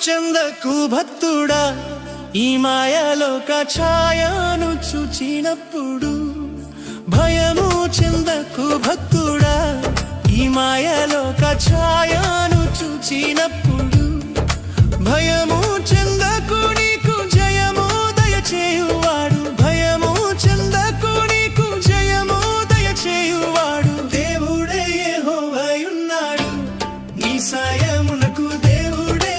చెందకు భక్తుడా, ఈ మాయలోక ఛాయను చూచినప్పుడు. భయము చెందకు భక్తుడా, ఈ మాయలోక ఛాయను చూచినప్పుడు. భయము చెందకు, నీకు జయము దయచేయువాడు. భయము చెందకు, నీకు జయము దయచేయువాడు. దేవుడే యెహోవాయున్నాడు, నీ సాయమునకు దేవుడే.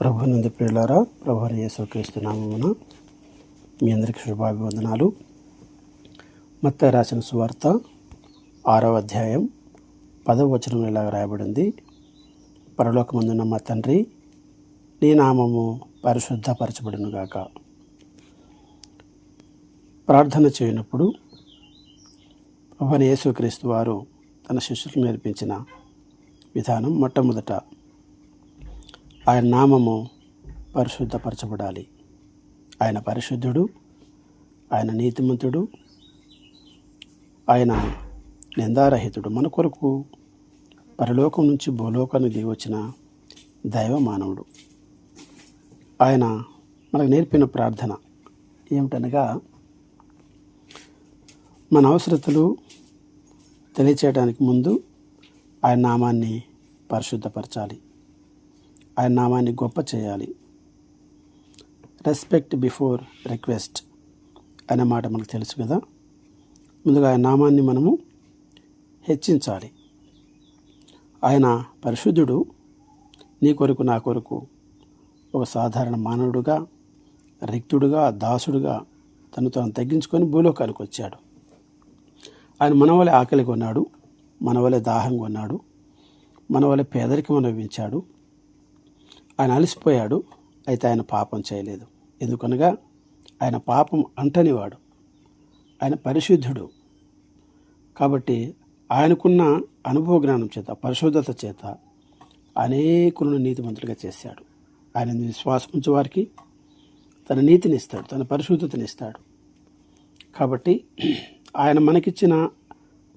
ప్రభునందు ప్రియులారా, ప్రభువైన యేసుక్రీస్తు నామమున మీ అందరికీ శుభాభివందనాలు. మత్తయి రాసిన సువార్త 6వ అధ్యాయం 10వ వచనంలో ఇలాగ రాయబడింది: పరలోకమందున్న మా తండ్రి, నీ నామము పరిశుద్ధపరచబడునుగాక. ప్రార్థన చేయనప్పుడు ప్రభువైన యేసుక్రీస్తు వారు తన శిష్యులకు నేర్పించిన విధానం, మొట్టమొదట ఆయన నామము పరిశుద్ధపరచబడాలి. ఆయన పరిశుద్ధుడు, ఆయన నీతిమంతుడు, ఆయన నిందారహితుడు. మన కొరకు పరలోకం నుంచి భూలోకానికి దిగి వచ్చిన దైవ మానవుడు. ఆయన మనకు నేర్పిన ప్రార్థన ఏమిటనగా, మన అవసరతలు తెలియచేయడానికి ముందు ఆయన నామాన్ని పరిశుద్ధపరచాలి, ఆయన నామాన్ని గొప్ప చేయాలి. రెస్పెక్ట్ బిఫోర్ రిక్వెస్ట్ అనే మాట మనకు తెలుసు కదా. ముందుగా ఆయన నామాన్ని మనము హెచ్చించాలి. ఆయన పరిశుద్ధుడు. నీ కొరకు నా కొరకు ఒక సాధారణ మానవుడుగా, రిక్తుడుగా, దాసుడుగా తను తగ్గించుకొని భూలోకానికి వచ్చాడు. ఆయన మన వలె ఆకలి కొన్నాడు, మన వలె దాహం కొన్నాడు, మన వలె పేదరికం అనుభవించాడు. ఆయన అలసిపోయాడు, అయితే ఆయన పాపం చేయలేదు. ఎందుకనగా ఆయన పాపం అంటనివాడు, ఆయన పరిశుద్ధుడు. కాబట్టి ఆయనకున్న అనుభవ జ్ఞానం చేత, పరిశుద్ధత చేత అనేకులను నీతిమంతులుగా చేశాడు. ఆయన విశ్వాసం ఉంచే వారికి తన నీతిని ఇస్తాడు, తన పరిశుద్ధతని ఇస్తాడు. కాబట్టి ఆయన మనకిచ్చిన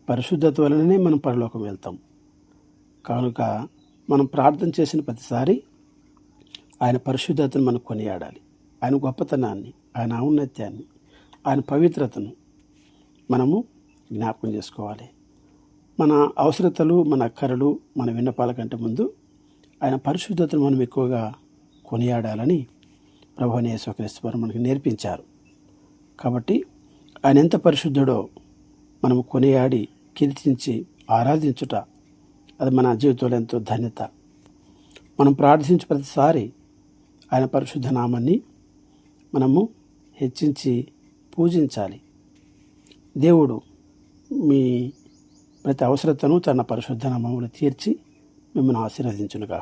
పరిశుద్ధత వలననే మనం పరలోకం వెళ్తాం. కనుక మనం ప్రార్థన చేసిన ప్రతిసారి ఆయన పరిశుద్ధతను మనం కొనియాడాలి. ఆయన గొప్పతనాన్ని, ఆయన ఔన్నత్యాన్ని, ఆయన పవిత్రతను మనము జ్ఞాపకం చేసుకోవాలి. మన అవసరతలు, మన అక్కరలు, మన విన్నపాల కంటే ముందు ఆయన పరిశుద్ధతను మనం ఎక్కువగా కొనియాడాలని ప్రభువైన యేసుక్రీస్తు వారు మనకు నేర్పించారు. కాబట్టి ఆయన ఎంత పరిశుద్ధుడో మనము కొనియాడి, కీర్తించి, ఆరాధించుట అది మన జీవితంలో ఎంతో ధన్యత. మనం ప్రార్థించే ప్రతిసారి ఆయన పరిశుద్ధ నామాన్ని మనము హెచ్చించి పూజించాలి. దేవుడు మీ ప్రతి అవసరతను తన పరిశుద్ధ నామములో తీర్చి మిమ్మల్ని ఆశీర్వదించునుగా.